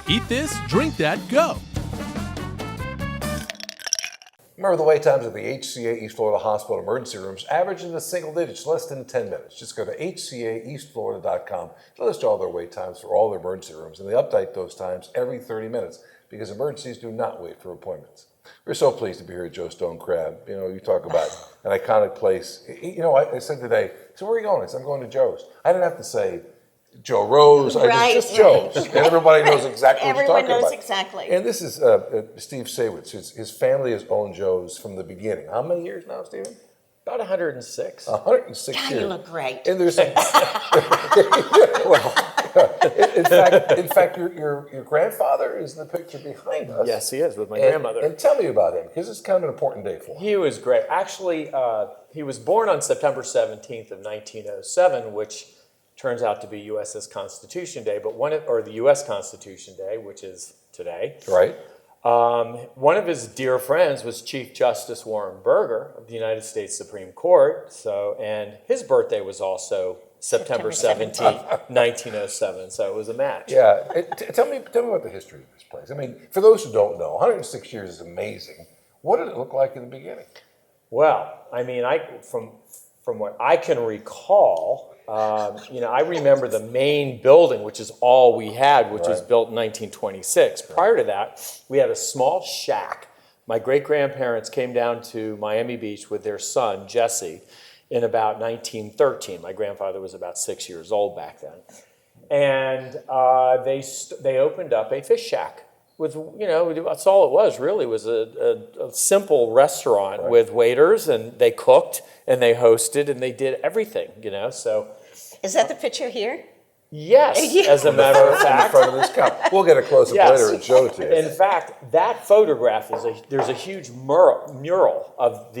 Eat this, drink that, go. Remember, the wait times at the HCA East Florida Hospital emergency rooms average in the single digits, less than 10 minutes. Just go to hcaeastflorida.com to list all their wait times for all their emergency rooms, and they update those times every 30 minutes because emergencies do not wait for appointments. We're so pleased to be here at Joe's Stone Crab. You know, you talk about an iconic place. You know, I said today, so where are you going? I said, I'm going to Joe's. I didn't have to say Joe Rose, just Joe's. And everybody knows exactly what you're talking about. Everyone knows exactly. And this is Steve Saywitz. His family has owned Joe's from the beginning. How many years now, Stephen? About 106. 106 God, years. you look great. And there's in fact, your grandfather is in the picture behind us. Yes, he is, with my grandmother. And tell me about him, because it's kind of an important day for him. He was great. Actually, he was born on September 17th of 1907, which turns out to be U.S.'s Constitution Day, but the U.S. Constitution Day, which is today. Right. One of his dear friends was Chief Justice Warren Burger of the United States Supreme Court. And his birthday was also September 17th, 1907. So it was a match. Yeah. Tell me about the history of this place. I mean, for those who don't know, 106 years is amazing. What did it look like in the beginning? Well, I mean, from what I can recall, I remember the main building, which is all we had, which was built in 1926. Prior to that, we had a small shack. My great-grandparents came down to Miami Beach with their son, Jesse, in about 1913. My grandfather was about 6 years old back then. And they opened up a fish shack. That's all it was, really, was a simple restaurant with waiters, and they cooked, and they hosted, and they did everything, so. Is that the picture here? Yes, as a matter of fact. In front of this cup. We'll get a close-up later and show it to you. In fact, that photograph there's a huge mural of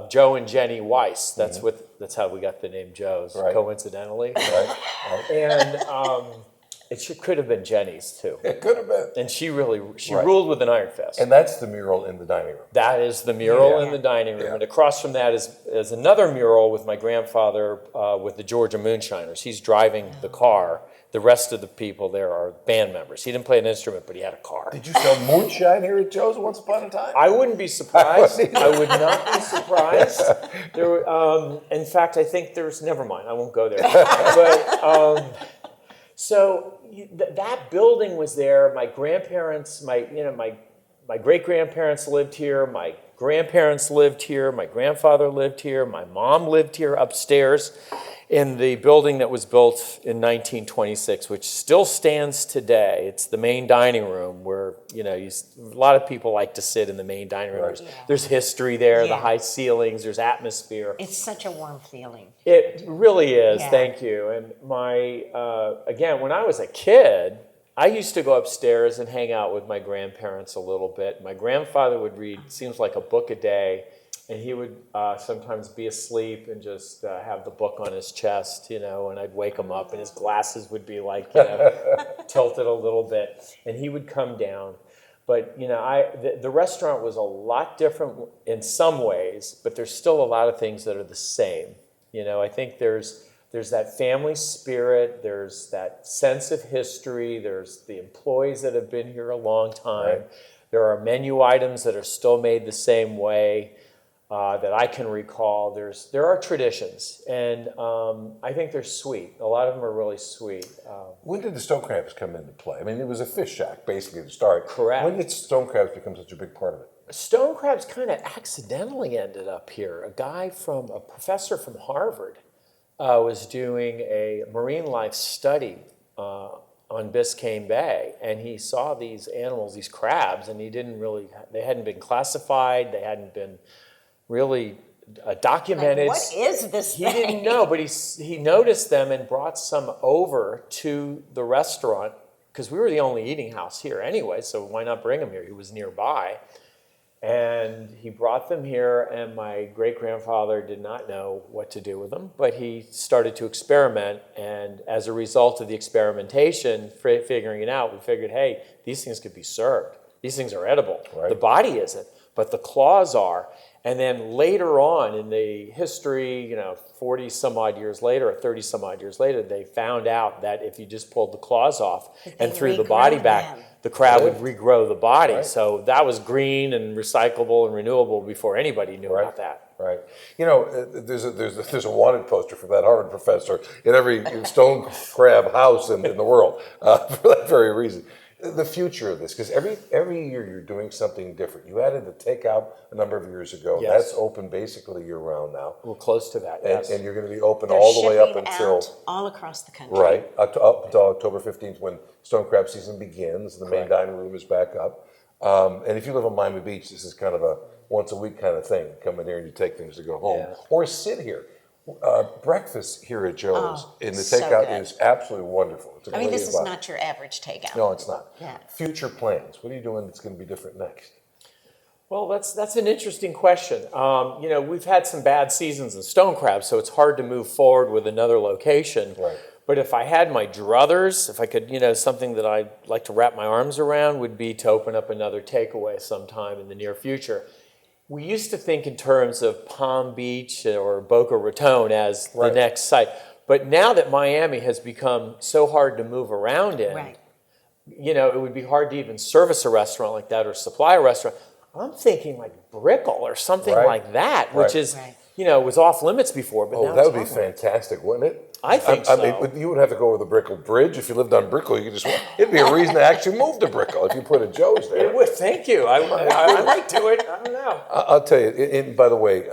Joe and Jenny Weiss. That's how we got the name Joe's, coincidentally. Right. And it could have been Jenny's too. It could have been. And she ruled with an iron fist. And that's the mural in the dining room. That is the mural in the dining room. Yeah. And across from that is another mural with my grandfather with the Georgia Moonshiners. He's driving the car. The rest of the people there are band members. He didn't play an instrument, but he had a car. Did you sell moonshine here at Joe's once upon a time? I wouldn't be surprised. I would not be surprised. In fact, I think never mind, I won't go there. But so that building was there. My grandparents, my great-grandparents lived here. My grandparents lived here. My grandfather lived here. My mom lived here upstairs in the building that was built in 1926, which still stands today. It's the main dining room where, a lot of people like to sit in the main dining room. There's history there, the high ceilings, there's atmosphere. It's such a warm feeling. It really is, thank you. And again, when I was a kid, I used to go upstairs and hang out with my grandparents a little bit. My grandfather would read, seems like a book a day, and he would sometimes be asleep and just have the book on his chest, and I'd wake him up, and his glasses would be like, tilted a little bit, and he would come down. But, the restaurant was a lot different in some ways, but there's still a lot of things that are the same. I think there's that family spirit, there's that sense of history, there's the employees that have been here a long time. There are menu items that are still made the same way. That I can recall. There are traditions, and I think they're sweet. A lot of them are really sweet. When did the stone crabs come into play? I mean, it was a fish shack, basically, to start. Correct. When did stone crabs become such a big part of it? Stone crabs kind of accidentally ended up here. A professor from Harvard was doing a marine life study on Biscayne Bay, and he saw these animals, these crabs, and they hadn't been classified, they hadn't been really documented. Like, what is this He thing? didn't know, but he noticed them and brought some over to the restaurant because we were the only eating house here anyway, so why not bring him here? He was nearby. And he brought them here, and my great-grandfather did not know what to do with them, but he started to experiment, and as a result of the experimentation, figuring it out, we figured, hey, these things could be served. These things are edible. Right. The body isn't, but the claws are. And then later on in the history, 40 some odd years later or 30 some odd years later, they found out that if you just pulled the claws off and they threw the body regrow back, them. the crab would regrow the body. Right. So that was green and recyclable and renewable before anybody knew about that. Right. There's a wanted poster for that Harvard professor in every stone crab house in the world for that very reason. The future of this, because every year you're doing something different. You added the takeout a number of years ago. Yes. That's open basically year round now. We're close to that, yes. And you're going to be open They're all the way up shipping until out all across the country. right up until October 15th when stone crab season begins. The main dining room is back up. And if you live on Miami Beach, this is kind of a once a week kind of thing. Come in here and you take things to go home, Yeah. or sit here. Breakfast here at Joe's in the so takeout good. is absolutely wonderful. It's a I mean, great this is spot. not your average takeout. No, it's not. Yeah. Future plans. What are you doing that's going to be different next? Well, that's an interesting question. We've had some bad seasons in stone crab, so it's hard to move forward with another location. Right. But if I had my druthers, if I could, something that I'd like to wrap my arms around would be to open up another takeaway sometime in the near future. We used to think in terms of Palm Beach or Boca Raton as the Right. next site. But now that Miami has become so hard to move around in, Right. it would be hard to even service a restaurant like that or supply a restaurant. I'm thinking like Brickell or something Right. like that, which Right. is, Right. was off limits before, but Oh, now that it's would be on limits. fantastic, wouldn't it? I think I mean, so. but you would have to go over the Brickell Bridge. If you lived on Brickell, you could just, it'd be a reason to actually move to Brickell if you put a Joe's there. It would, thank you. I might do it. I don't know. I'll tell you, and by the way,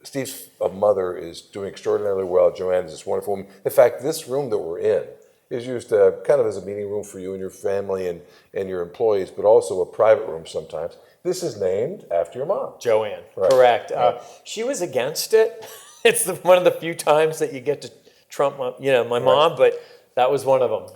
Steve's mother is doing extraordinarily well. Joanne is this wonderful woman. In fact, this room that we're in is used kind of as a meeting room for you and your family and your employees, but also a private room sometimes. This is named after your mom. Joanne, Right. correct. Right. She was against it. It's one of the few times that you get to trump my mom, but that was one of them.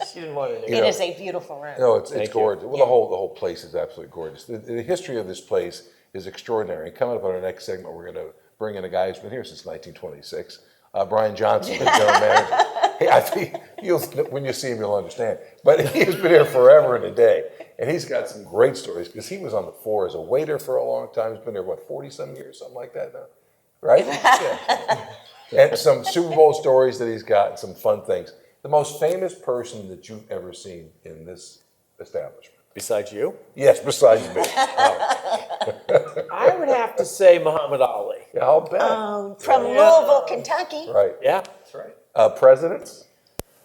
She didn't want it. It is a beautiful room. No, it's Thank you. gorgeous. Well, the whole place is absolutely gorgeous. The history of this place is extraordinary. Coming up on our next segment, we're going to bring in a guy who's been here since 1926. Brian Johnson, the general manager. Hey, I think when you see him, you'll understand. But he's been here forever and a day. And he's got some great stories because he was on the floor as a waiter for a long time. He's been there, 40-some years, something like that now? Right? Yeah. And some Super Bowl stories that he's got and some fun things. The most famous person that you've ever seen in this establishment? Besides you? Yes, besides me. I would have to say Muhammad Ali. Yeah, I'll bet. From Louisville, Kentucky. Right. Yeah, that's right. Presidents?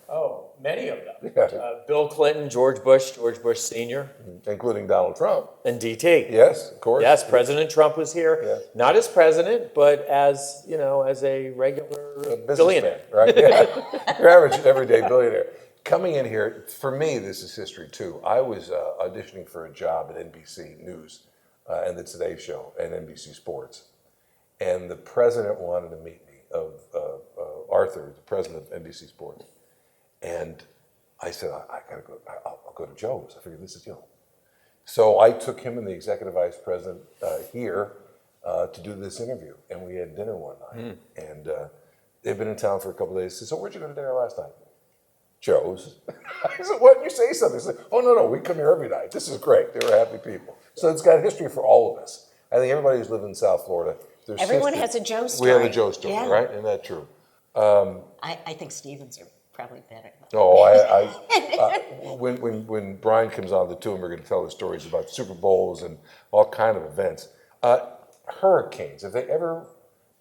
Oh, many of them. Yeah. Bill Clinton, George Bush Sr., Including Donald Trump. and DT. Yes, of course. Yes, President Trump was here, Yeah. not as president, but as as a regular Businessman, billionaire. right? Yeah. Your average everyday billionaire. Coming in here, for me, this is history too. I was auditioning for a job at NBC News and the Today Show and NBC Sports. And the president wanted to meet me, Arthur, the president of NBC Sports. And I said, I gotta go, I'll go to Joe's. I figured this is, So I took him and the executive vice president here to do this interview. And we had dinner one night. And they've been in town for a couple of days. I said, so where'd you go to dinner last night? Joe's. I said, why didn't you say something? He said, oh, no, we come here every night. This is great. They were happy people. So it's got history for all of us. I think everybody who's lived in South Florida, there's Everyone history. has a Joe We story. have a Joe story, Yeah. right? Isn't that true? I think Stevens are probably better. No, when Brian comes on, the two of them are going to tell the stories about Super Bowls and all kind of events. Hurricanes, have they ever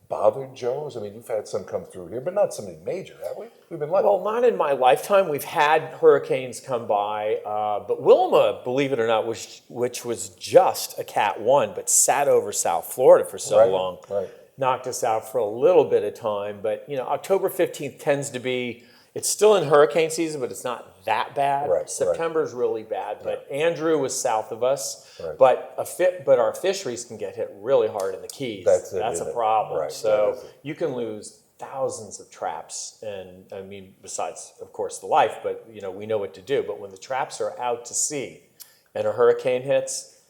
bothered Joe's? I mean, you've had some come through here, but not something major, have we? We've been lucky. Well, not in my lifetime. We've had hurricanes come by, but Wilma, believe it or not, which was just a Cat 1, but sat over South Florida for so Right, long, right. knocked us out for a little bit of time. But October 15th tends to be. It's still in hurricane season, but it's not that bad. Right, September's really bad, but Andrew was south of us. Right. But our fisheries can get hit really hard in the Keys. That's it, That's isn't a it? problem. Right, So that is it. you can lose thousands of traps, and I mean, besides, of course, the life, but we know what to do. But when the traps are out to sea and a hurricane hits,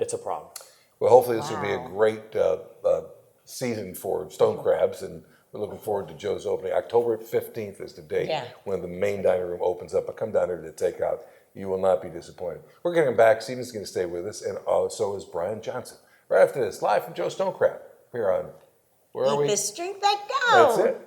it's a problem. Well, hopefully this will be a Wow. great season for stone crabs, and we're looking forward to Joe's opening. October 15th is the date Yeah. when the main dining room opens up. But come down here to the takeout. You will not be disappointed. We're getting back. Stephen's going to stay with us, and so is Brian Johnson. Right after this, live from Joe Stonecraft here on, where are Eat we? this, drink that, go. That's it.